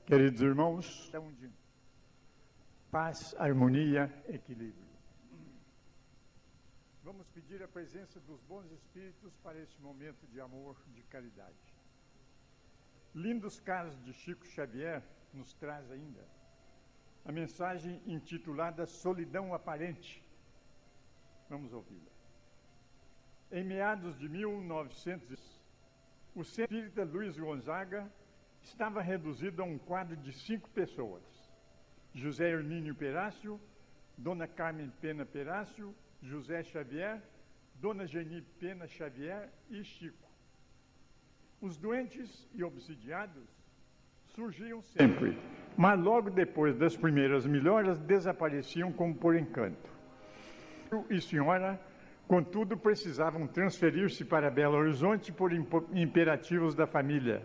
Queridos irmãos, de paz, harmonia, equilíbrio. Vamos pedir a presença dos bons espíritos para este momento de amor, de caridade. Lindos casos de Chico Xavier nos traz ainda a mensagem intitulada Solidão Aparente. Vamos ouvi-la. Em meados de 1900, o centro espírita Luiz Gonzaga estava reduzido a um quadro de 5 pessoas: José Hermínio Perácio, Dona Carmen Pena Perácio, José Xavier, Dona Geni Pena Xavier e Chico. Os doentes e obsidiados surgiam sempre, mas logo depois das primeiras melhoras desapareciam como por encanto. E senhora, contudo, precisavam transferir-se para Belo Horizonte por imperativos da família.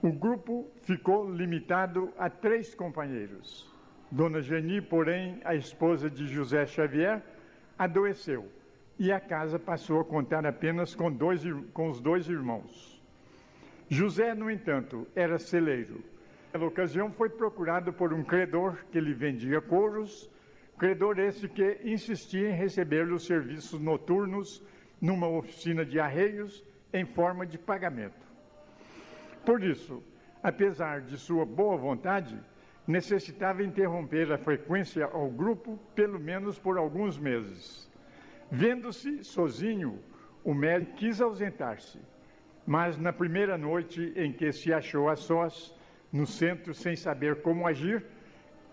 O grupo ficou limitado a 3 companheiros. Dona Geni, porém, a esposa de José Xavier, adoeceu e a casa passou a contar apenas com os 2 irmãos. José, no entanto, era celeiro. Naquela ocasião foi procurado por um credor que lhe vendia couros, credor esse que insistia em receber os serviços noturnos numa oficina de arreios em forma de pagamento. Por isso, apesar de sua boa vontade, necessitava interromper a frequência ao grupo pelo menos por alguns meses. Vendo-se sozinho, o médico quis ausentar-se, mas na primeira noite em que se achou a sós, no centro, sem saber como agir,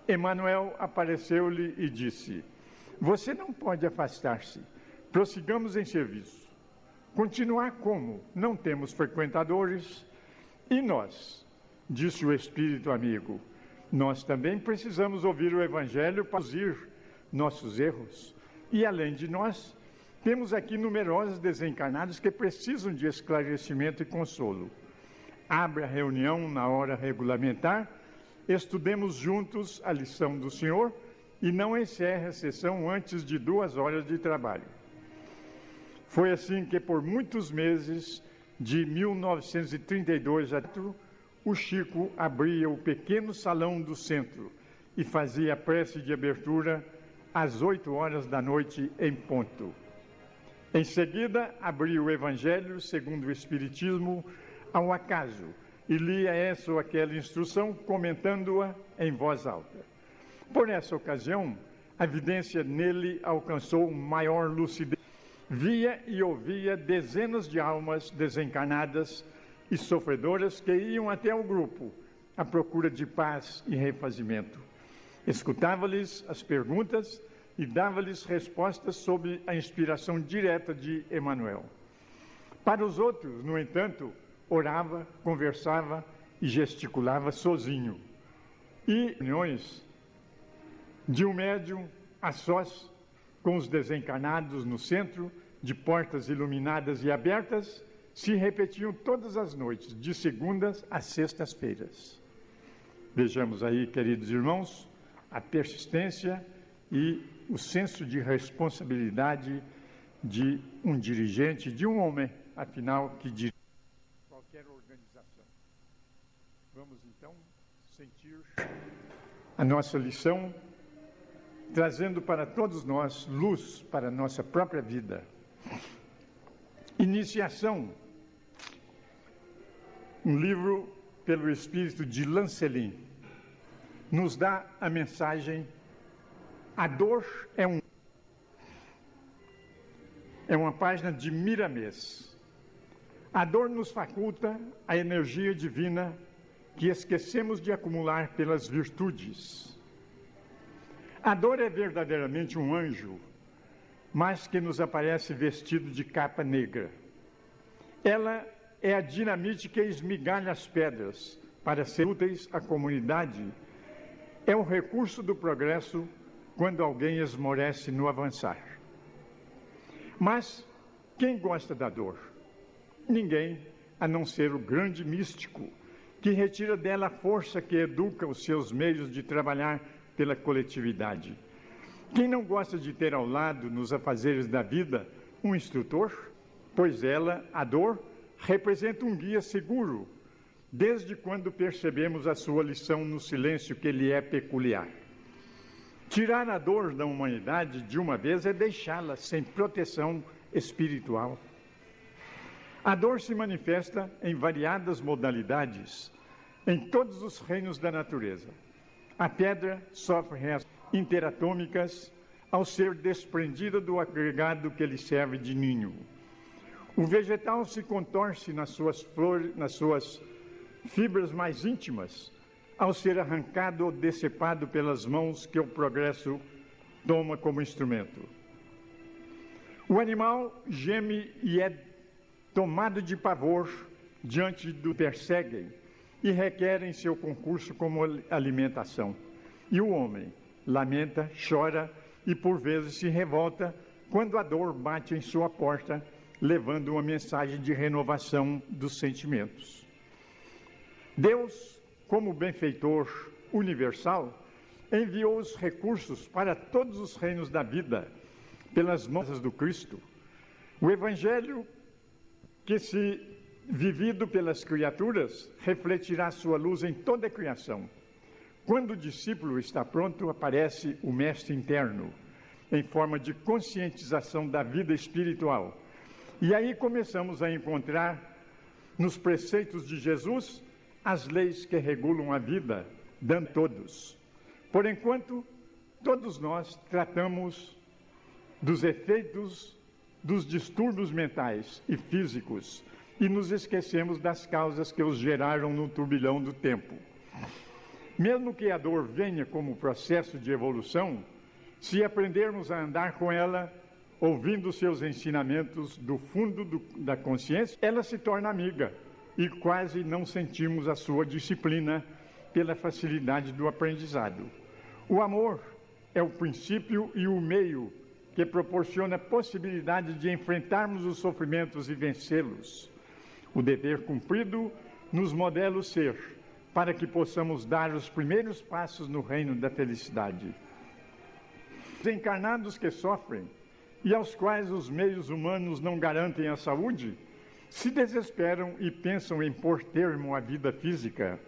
Emanuel apareceu-lhe e disse: "Você não pode afastar-se, prossigamos em serviço. Continuar como? Não temos frequentadores. E nós?", disse o espírito amigo, "nós também precisamos ouvir o Evangelho para reduzir nossos erros. E além de nós, temos aqui numerosos desencarnados que precisam de esclarecimento e consolo. Abra a reunião na hora regulamentar, estudemos juntos a lição do Senhor e não encerre a sessão antes de 2 horas de trabalho." Foi assim que por muitos meses, de 1932 a o Chico abria o pequeno salão do centro e fazia a prece de abertura às 8 horas da noite em ponto. Em seguida, abria o Evangelho segundo o Espiritismo ao acaso e lia essa ou aquela instrução, comentando-a em voz alta. Por essa ocasião, a vidência nele alcançou maior lucidez. Via e ouvia dezenas de almas desencarnadas e sofredoras que iam até o grupo à procura de paz e refazimento. Escutava-lhes as perguntas e dava-lhes respostas sob a inspiração direta de Emanuel. Para os outros, no entanto, orava, conversava e gesticulava sozinho. E reuniões de um médium a sós, com os desencarnados no centro, de portas iluminadas e abertas, se repetiam todas as noites, de segundas a sextas-feiras. Vejamos aí, queridos irmãos, a persistência e o senso de responsabilidade de um dirigente, de um homem, afinal, que dirige qualquer organização. Vamos, então, sentir a nossa lição, trazendo para todos nós luz para a nossa própria vida. Iniciação, um livro pelo espírito de Lancelin, nos dá a mensagem: a dor é uma página de Miramês. A dor nos faculta a energia divina que esquecemos de acumular pelas virtudes. A dor é verdadeiramente um anjo, mas que nos aparece vestido de capa negra. Ela é a dinamite que esmigalha as pedras para ser úteis à comunidade. É o recurso do progresso quando alguém esmorece no avançar. Mas quem gosta da dor? Ninguém, a não ser o grande místico, que retira dela a força que educa os seus meios de trabalhar pela coletividade. Quem não gosta de ter ao lado, nos afazeres da vida, um instrutor? Pois ela, a dor, representa um guia seguro desde quando percebemos a sua lição no silêncio que lhe é peculiar. Tirar a dor da humanidade de uma vez é deixá-la sem proteção espiritual. A dor se manifesta em variadas modalidades, em todos os reinos da natureza. A pedra sofre reações interatômicas ao ser desprendida do agregado que lhe serve de ninho. O vegetal se contorce nas suas flores, nas suas fibras mais íntimas, ao ser arrancado ou decepado pelas mãos que o progresso toma como instrumento. O animal geme e é tomado de pavor diante do que perseguem e requerem seu concurso como alimentação. E o homem lamenta, chora e por vezes se revolta quando a dor bate em sua porta, levando uma mensagem de renovação dos sentimentos. Deus, como benfeitor universal, enviou os recursos para todos os reinos da vida pelas mãos do Cristo. O Evangelho, que se vivido pelas criaturas, refletirá sua luz em toda a criação. Quando o discípulo está pronto, aparece o mestre interno, em forma de conscientização da vida espiritual. E aí começamos a encontrar, nos preceitos de Jesus, as leis que regulam a vida, dando todos. Por enquanto, todos nós tratamos dos efeitos dos distúrbios mentais e físicos e nos esquecemos das causas que os geraram no turbilhão do tempo. Mesmo que a dor venha como processo de evolução, se aprendermos a andar com ela, ouvindo seus ensinamentos do fundo da consciência, ela se torna amiga e quase não sentimos a sua disciplina pela facilidade do aprendizado. O amor é o princípio e o meio que proporciona a possibilidade de enfrentarmos os sofrimentos e vencê-los. O dever cumprido nos modela o ser, para que possamos dar os primeiros passos no reino da felicidade. Os encarnados que sofrem e aos quais os meios humanos não garantem a saúde, se desesperam e pensam em pôr termo à vida física.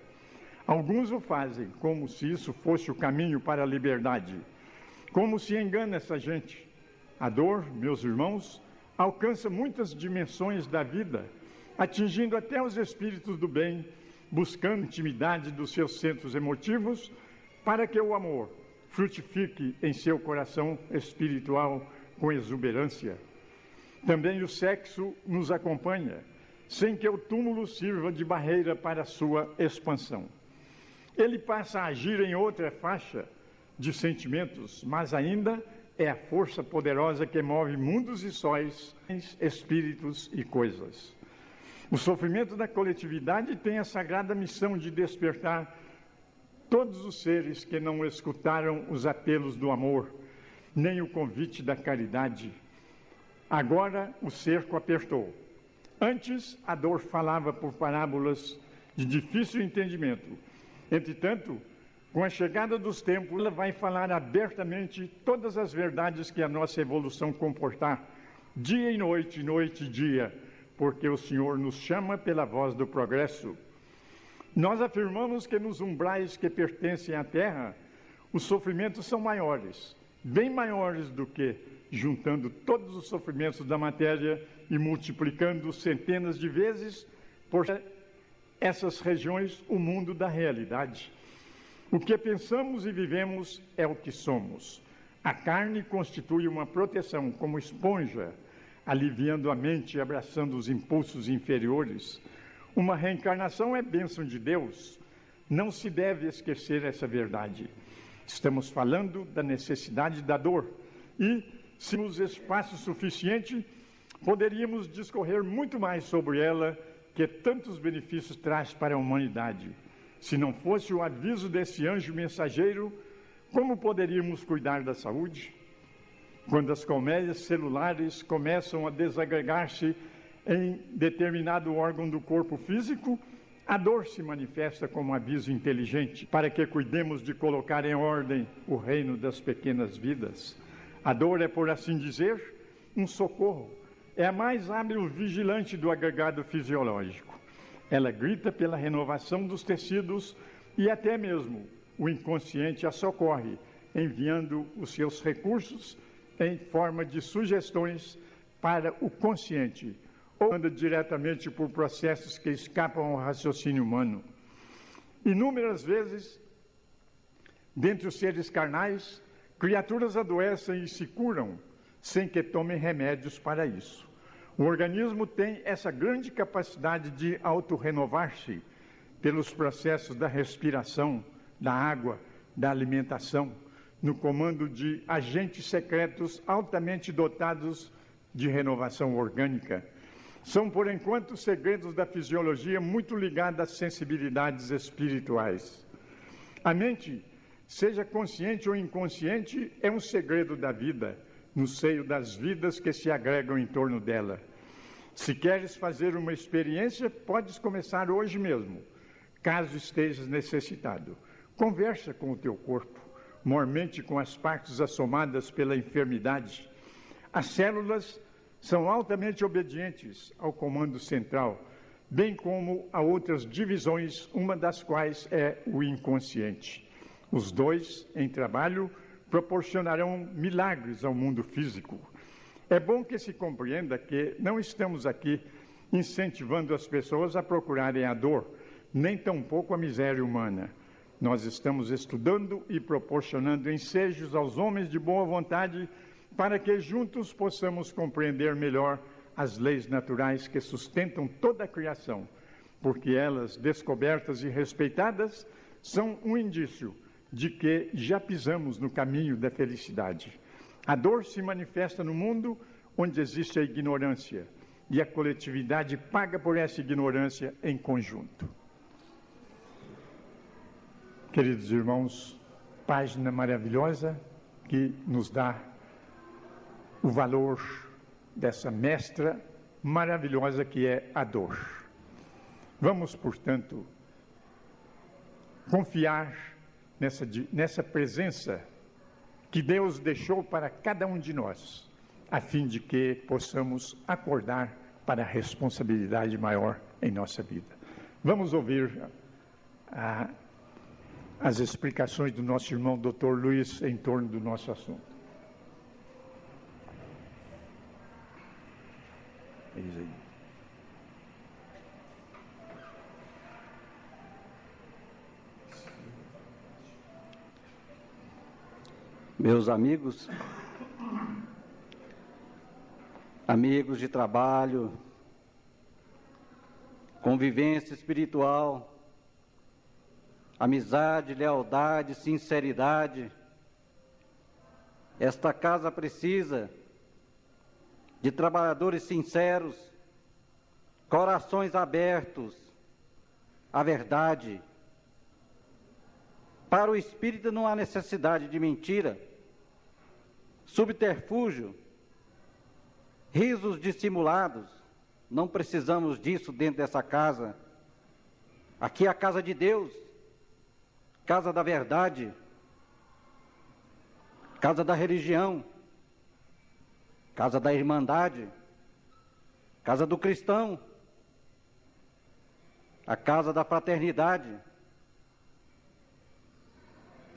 Alguns o fazem como se isso fosse o caminho para a liberdade. Como se engana essa gente? A dor, meus irmãos, alcança muitas dimensões da vida, atingindo até os espíritos do bem, buscando intimidade dos seus centros emotivos, para que o amor frutifique em seu coração espiritual com exuberância. Também o sexo nos acompanha, sem que o túmulo sirva de barreira para a sua expansão. Ele passa a agir em outra faixa de sentimentos, mas ainda é a força poderosa que move mundos e sóis, espíritos e coisas. O sofrimento da coletividade tem a sagrada missão de despertar todos os seres que não escutaram os apelos do amor, nem o convite da caridade. Agora o cerco apertou. Antes, a dor falava por parábolas de difícil entendimento. Entretanto, com a chegada dos tempos, ela vai falar abertamente todas as verdades que a nossa evolução comportar, dia e noite e dia, porque o Senhor nos chama pela voz do progresso. Nós afirmamos que nos umbrais que pertencem à Terra, os sofrimentos são maiores, bem maiores do que juntando todos os sofrimentos da matéria e multiplicando centenas de vezes por essas regiões o mundo da realidade. O que pensamos e vivemos é o que somos. A carne constitui uma proteção como esponja, aliviando a mente e abraçando os impulsos inferiores. Uma reencarnação é bênção de Deus. Não se deve esquecer essa verdade. Estamos falando da necessidade da dor e, se temos espaço suficiente, poderíamos discorrer muito mais sobre ela, que tantos benefícios traz para a humanidade. Se não fosse o aviso desse anjo mensageiro, como poderíamos cuidar da saúde? Quando as colmeias celulares começam a desagregar-se em determinado órgão do corpo físico, a dor se manifesta como aviso inteligente para que cuidemos de colocar em ordem o reino das pequenas vidas. A dor é, por assim dizer, um socorro. É a mais hábil vigilante do agregado fisiológico. Ela grita pela renovação dos tecidos e até mesmo o inconsciente a socorre, enviando os seus recursos em forma de sugestões para o consciente, ou anda diretamente por processos que escapam ao raciocínio humano. Inúmeras vezes, dentre os seres carnais, criaturas adoecem e se curam sem que tomem remédios para isso. O organismo tem essa grande capacidade de autorrenovar-se pelos processos da respiração, da água, da alimentação, no comando de agentes secretos altamente dotados de renovação orgânica. São, por enquanto, segredos da fisiologia muito ligados às sensibilidades espirituais. A mente, seja consciente ou inconsciente, é um segredo da vida, no seio das vidas que se agregam em torno dela. Se queres fazer uma experiência, podes começar hoje mesmo, caso estejas necessitado. Conversa com o teu corpo, mormente com as partes assomadas pela enfermidade. As células são altamente obedientes ao comando central, bem como a outras divisões, uma das quais é o inconsciente. Os dois, em trabalho, proporcionarão milagres ao mundo físico. É bom que se compreenda que não estamos aqui incentivando as pessoas a procurarem a dor, nem tampouco a miséria humana. Nós estamos estudando e proporcionando ensejos aos homens de boa vontade para que juntos possamos compreender melhor as leis naturais que sustentam toda a criação, porque elas, descobertas e respeitadas, são um indício de que já pisamos no caminho da felicidade. A dor se manifesta no mundo onde existe a ignorância, e a coletividade paga por essa ignorância em conjunto. Queridos irmãos, página maravilhosa que nos dá o valor dessa mestra maravilhosa que é a dor. Vamos, portanto, confiar nessa presença que Deus deixou para cada um de nós, a fim de que possamos acordar para a responsabilidade maior em nossa vida. Vamos ouvir as explicações do nosso irmão Dr. Luiz em torno do nosso assunto. Eis aí. Meus amigos de trabalho, convivência espiritual, amizade, lealdade, sinceridade, esta casa precisa de trabalhadores sinceros, corações abertos à verdade. Para o espírito não há necessidade de mentira, subterfúgio, risos dissimulados. Não precisamos disso dentro dessa casa. Aqui é a casa de Deus, casa da verdade, casa da religião, casa da irmandade, casa do cristão, a casa da fraternidade.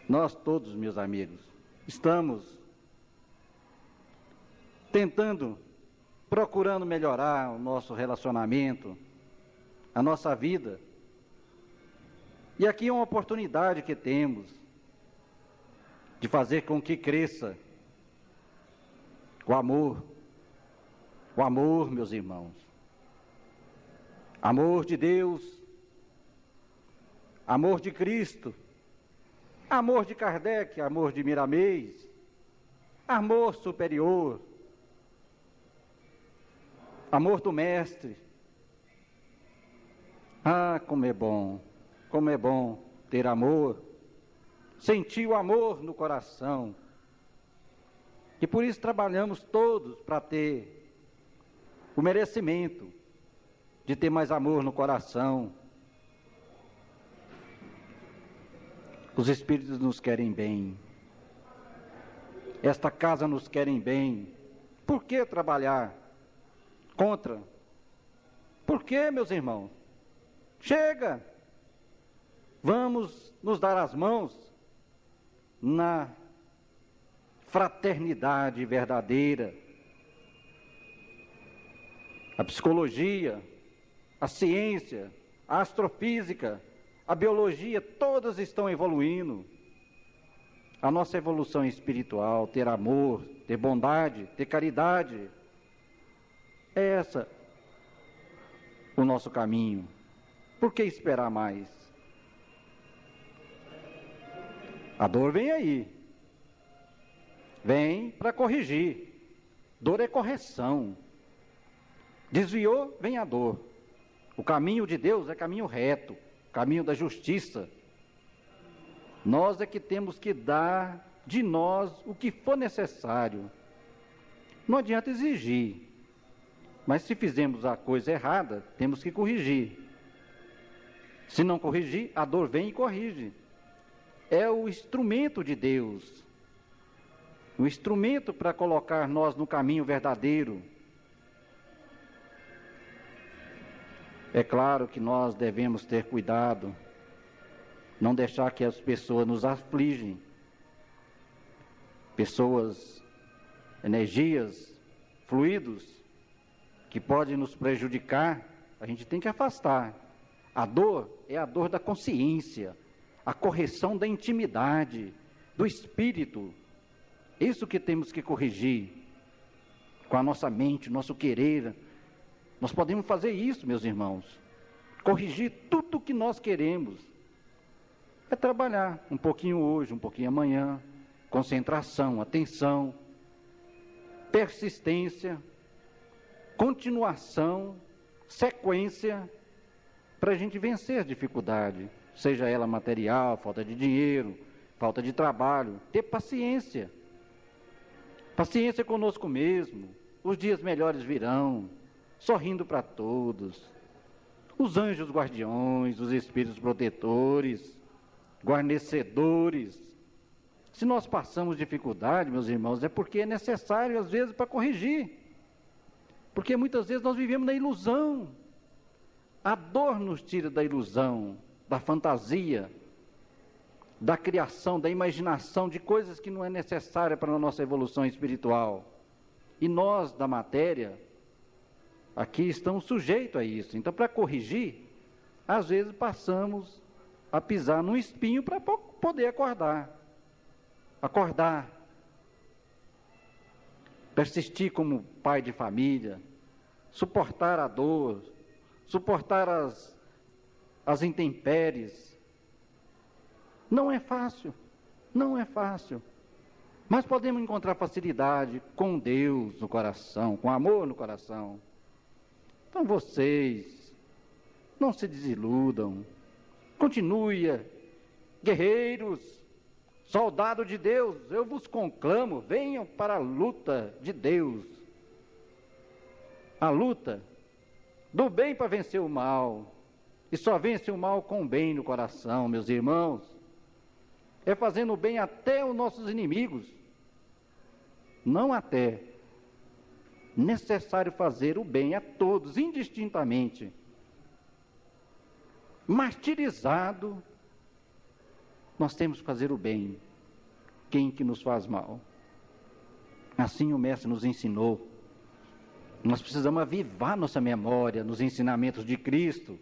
Nós todos, meus amigos, estamos procurando melhorar o nosso relacionamento, a nossa vida. E aqui é uma oportunidade que temos de fazer com que cresça o amor, meus irmãos. Amor de Deus, amor de Cristo, amor de Kardec, amor de Miramês, amor superior, amor do Mestre. Ah, como é bom ter amor, sentir o amor no coração. E por isso trabalhamos todos para ter o merecimento de ter mais amor no coração. Os Espíritos nos querem bem, esta casa nos querem bem. Por que trabalhar contra? Por que, meus irmãos? Chega! Vamos nos dar as mãos na fraternidade verdadeira. A psicologia, a ciência, a astrofísica, a biologia, todas estão evoluindo. A nossa evolução espiritual, ter amor, ter bondade, ter caridade, é essa o nosso caminho. Por que esperar mais? A dor vem aí. Vem para corrigir. Dor é correção. Desviou, vem a dor. O caminho de Deus é caminho reto, caminho da justiça. Nós é que temos que dar de nós o que for necessário. Não adianta exigir, mas se fizermos a coisa errada, temos que corrigir. Se não corrigir, a dor vem e corrige. É o instrumento de Deus, o instrumento para colocar nós no caminho verdadeiro. É claro que nós devemos ter cuidado, não deixar que as pessoas nos afligem. Pessoas, energias, fluidos, que podem nos prejudicar, a gente tem que afastar. A dor é a dor da consciência, a correção da intimidade, do espírito. Isso que temos que corrigir com a nossa mente, nosso querer. Nós podemos fazer isso, meus irmãos. Corrigir tudo o que nós queremos. É trabalhar um pouquinho hoje, um pouquinho amanhã. Concentração, atenção, persistência, continuação, sequência, para a gente vencer a dificuldade. Seja ela material, falta de dinheiro, falta de trabalho. Ter paciência. Paciência conosco mesmo. Os dias melhores virão. Sorrindo para todos. Os anjos guardiões, os espíritos protetores, guarnecedores. Se nós passamos dificuldade, meus irmãos, é porque é necessário, às vezes, para corrigir. Porque muitas vezes nós vivemos na ilusão. A dor nos tira da ilusão, da fantasia, da criação, da imaginação de coisas que não é necessária para a nossa evolução espiritual. E nós, da matéria, aqui estamos sujeitos a isso. Então, para corrigir, às vezes passamos a pisar num espinho para poder acordar. Acordar. Persistir como pai de família. Suportar a dor. Suportar as intempéries. Não é fácil. Não é fácil. Mas podemos encontrar facilidade com Deus no coração, com amor no coração. Então vocês, não se desiludam, continue, guerreiros, soldados de Deus, eu vos conclamo, venham para a luta de Deus. A luta do bem para vencer o mal, e só vence o mal com o bem no coração, meus irmãos. É fazendo o bem até os nossos inimigos, não até. Necessário fazer o bem a todos, indistintamente. Martirizado, nós temos que fazer o bem, quem que nos faz mal. Assim o Mestre nos ensinou. Nós precisamos avivar nossa memória nos ensinamentos de Cristo,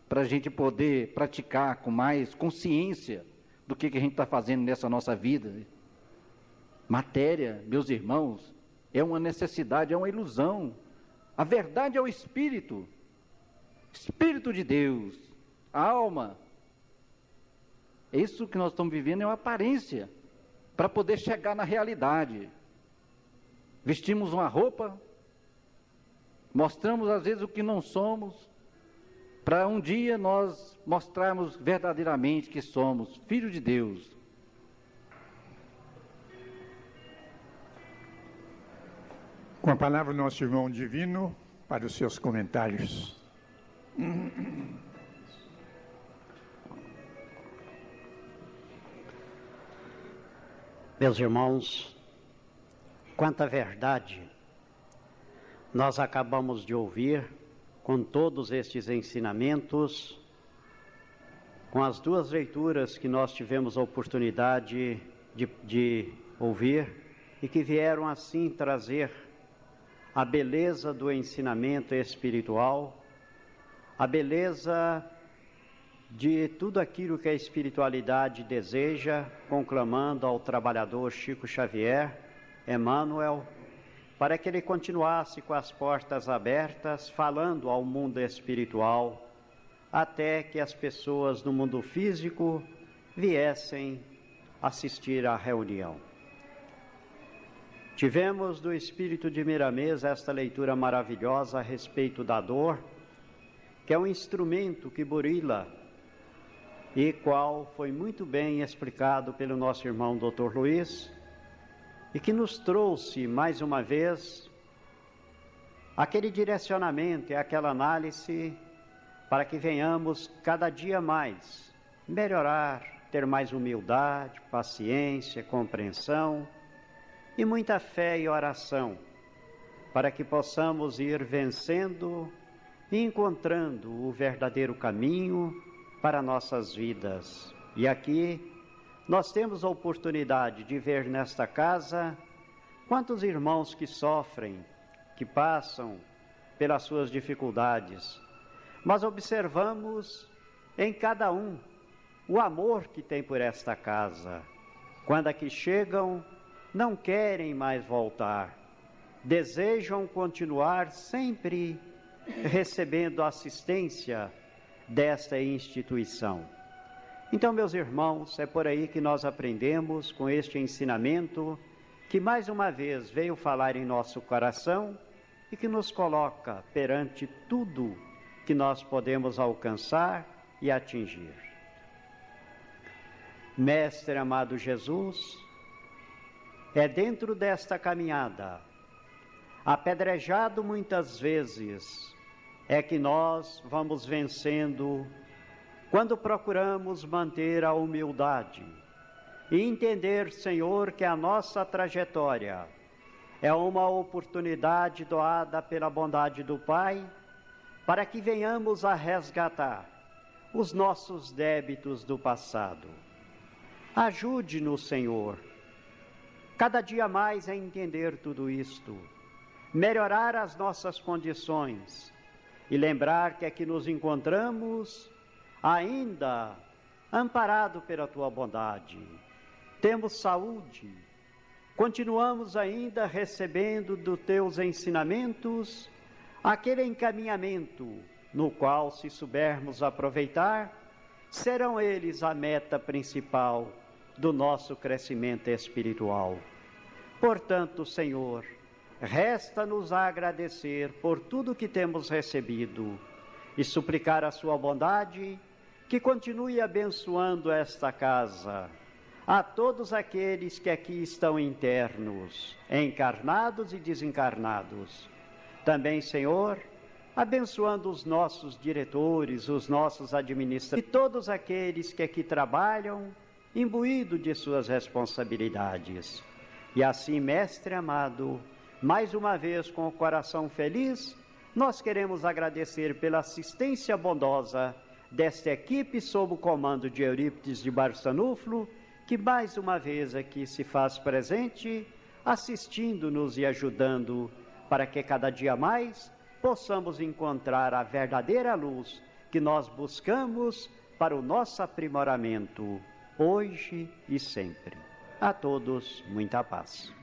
para a gente poder praticar com mais consciência do que a gente está fazendo nessa nossa vida. Matéria, meus irmãos, é uma necessidade, é uma ilusão. A verdade é o Espírito. Espírito de Deus. A alma. Isso que nós estamos vivendo é uma aparência para poder chegar na realidade. Vestimos uma roupa, mostramos às vezes o que não somos, para um dia nós mostrarmos verdadeiramente que somos filhos de Deus. Com a palavra, nosso irmão Divino, para os seus comentários. Meus irmãos, quanta verdade nós acabamos de ouvir com todos estes ensinamentos com as duas leituras que nós tivemos a oportunidade de ouvir e que vieram assim trazer a beleza do ensinamento espiritual, a beleza de tudo aquilo que a espiritualidade deseja, conclamando ao trabalhador Chico Xavier, Emmanuel, para que ele continuasse com as portas abertas, falando ao mundo espiritual, até que as pessoas no mundo físico viessem assistir à reunião. Tivemos do Espírito de Miramês esta leitura maravilhosa a respeito da dor, que é um instrumento que burila e qual foi muito bem explicado pelo nosso irmão Dr. Luiz, e que nos trouxe mais uma vez aquele direcionamento e aquela análise para que venhamos cada dia mais melhorar, ter mais humildade, paciência, compreensão e muita fé e oração, para que possamos ir vencendo e encontrando o verdadeiro caminho para nossas vidas. E aqui nós temos a oportunidade de ver nesta casa quantos irmãos que sofrem, que passam pelas suas dificuldades, mas observamos em cada um o amor que tem por esta casa. Quando aqui chegam, não querem mais voltar, desejam continuar sempre recebendo assistência desta instituição. Então, meus irmãos, é por aí que nós aprendemos com este ensinamento que mais uma vez veio falar em nosso coração e que nos coloca perante tudo que nós podemos alcançar e atingir. Mestre amado Jesus, é dentro desta caminhada, apedrejado muitas vezes, é que nós vamos vencendo quando procuramos manter a humildade e entender, Senhor, que a nossa trajetória é uma oportunidade doada pela bondade do Pai para que venhamos a resgatar os nossos débitos do passado. Ajude-nos, Senhor, cada dia mais a entender tudo isto, melhorar as nossas condições e lembrar que aqui nos encontramos ainda amparado pela Tua bondade. Temos saúde, continuamos ainda recebendo dos Teus ensinamentos aquele encaminhamento no qual, se soubermos aproveitar, serão eles a meta principal do nosso crescimento espiritual. Portanto, Senhor, resta-nos agradecer por tudo que temos recebido e suplicar a sua bondade que continue abençoando esta casa, a todos aqueles que aqui estão internos, encarnados e desencarnados. Também, Senhor, abençoando os nossos diretores, os nossos administradores e todos aqueles que aqui trabalham, imbuídos de suas responsabilidades. E assim, Mestre amado, mais uma vez com o coração feliz, nós queremos agradecer pela assistência bondosa desta equipe sob o comando de Eurípides de Barçanuflo, que mais uma vez aqui se faz presente, assistindo-nos e ajudando para que cada dia mais possamos encontrar a verdadeira luz que nós buscamos para o nosso aprimoramento, hoje e sempre. A todos, muita paz.